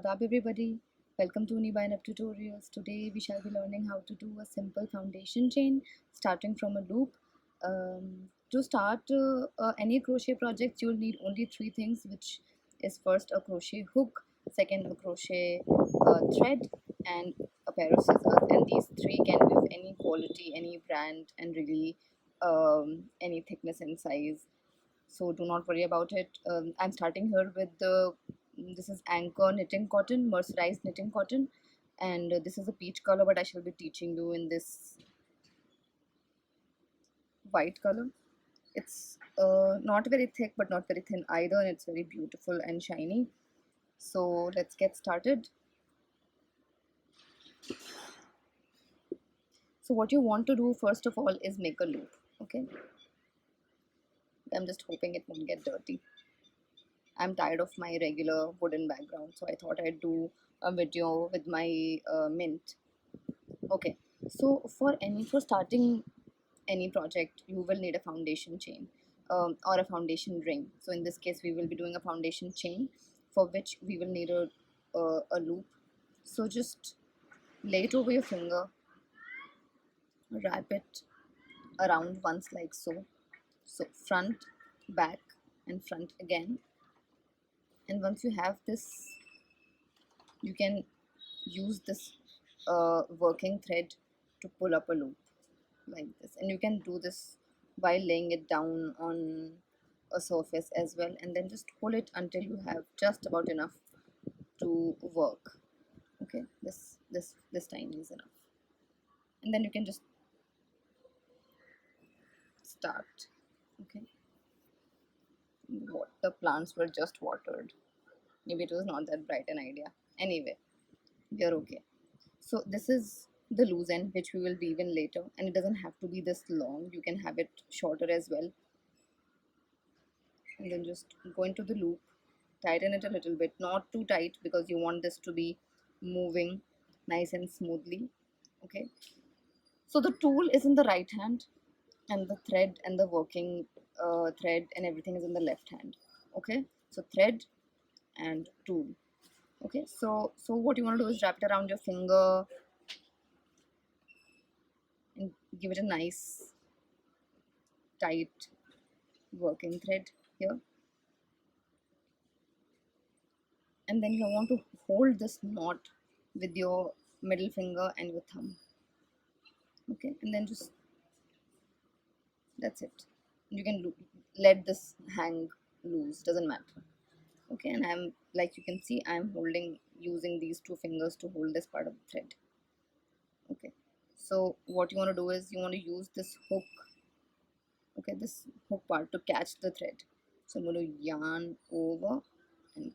Adab everybody, welcome to Unibind Tutorials. Today we shall be learning how to do a simple foundation chain starting from a loop. To start any crochet project, you will need only three things, which is first a crochet hook, second a crochet thread, and a pair of scissors. And these three can be of any quality, any brand, and really any thickness and size. So do not worry about it. I'm starting here with this is Anchor knitting cotton, mercerized knitting cotton, and this is a peach color, but I shall be teaching you in this white color. It's not very thick but not very thin either, and it's very beautiful and shiny. So let's get started. So what you want to do first of all is make a loop. Okay, I'm just hoping it won't get dirty. I'm tired of my regular wooden background, so I thought I'd do a video with my mint. Okay, so for starting any project, you will need a foundation chain or a foundation ring. So in this case, we will be doing a foundation chain, for which we will need a loop. So just lay it over your finger, wrap it around once like so. So front, back, and front again. And once you have this, you can use this working thread to pull up a loop like this, and you can do this while laying it down on a surface as well, and then just pull it until you have just about enough to work. Okay, this time is enough, and then you can just start. Okay, what the plants were just watered, maybe it was not that bright an idea. Anyway, we are okay. So this is the loose end, which we will weave in later, and it doesn't have to be this long, you can have it shorter as well. And then just go into the loop, tighten it a little bit, not too tight because you want this to be moving nice and smoothly. Okay, so the tool is in the right hand, and the thread and the working thread and everything is in the left hand. Okay, so thread and tool. Okay, so what you want to do is wrap it around your finger and give it a nice tight working thread here, and then you want to hold this knot with your middle finger and your thumb. Okay, and then just that's it. You can let this hang loose, doesn't matter. Okay, and I'm, like you can see, I'm holding using these two fingers to hold this part of the thread. Okay, so what you want to do is you want to use this hook, okay, this hook part to catch the thread. So I'm going to yarn over and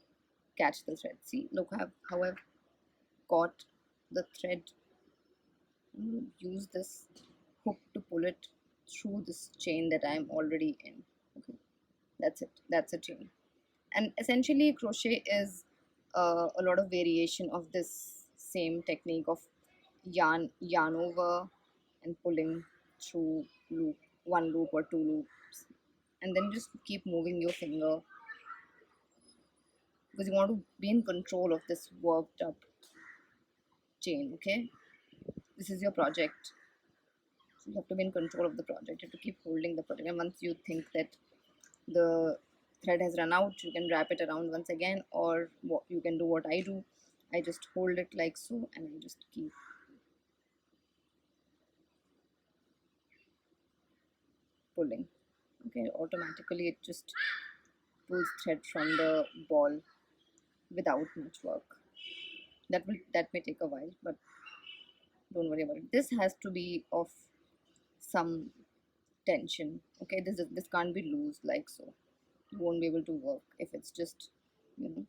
catch the thread. See, look how I've caught the thread. I'm going to use this hook to pull it through this chain that I'm already in. Okay, that's it, that's a chain. And essentially crochet is a lot of variation of this same technique of yarn over and pulling through one loop or two loops, and then just keep moving your finger because you want to be in control of this worked up chain. Okay, this is your project, so you have to be in control of the project. You have to keep holding the project, and once you think that the thread has run out, you can wrap it around once again, or you can do what I do. I just hold it like so, and I just keep pulling. Okay, automatically it just pulls thread from the ball without much work. That may take a while, but don't worry about it. This has to be of some tension. Okay, this can't be loose like so. You won't be able to work if it's just, you know,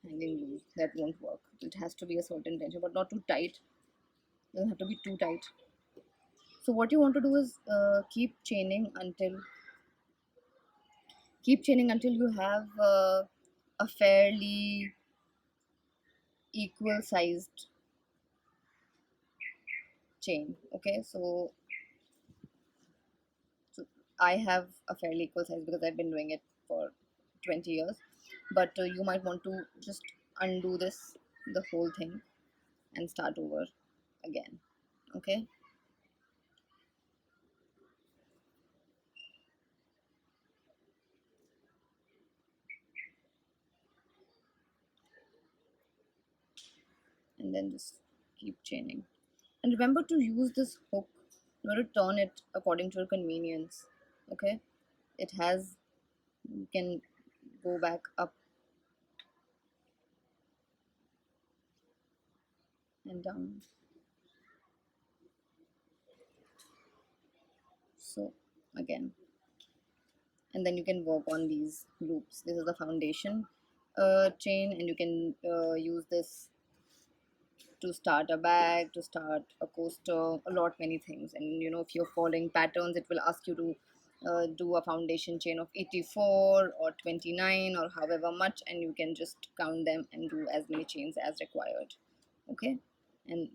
hanging loose. That won't work. It has to be a certain tension, but not too tight. It doesn't have to be too tight. So what you want to do is keep chaining until you have a fairly equal sized chain. Okay, so I have a fairly equal size because I've been doing it for 20 years, but you might want to just undo this, the whole thing, and start over again. Okay, and then just keep chaining. And remember to use this hook, you want to turn it according to your convenience. Okay, it has, you can go back up and down. So again, and then you can work on these loops. This is the foundation chain, and you can use this to start a bag, to start a coaster, a lot many things. And you know, if you're following patterns, it will ask you to do a foundation chain of 84 or 29 or however much, and you can just count them and do as many chains as required. Okay, and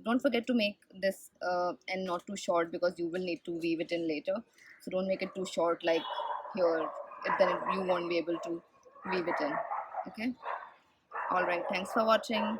don't forget to make this and not too short, because you will need to weave it in later. So don't make it too short like here, you won't be able to weave it in. Okay, all right, thanks for watching.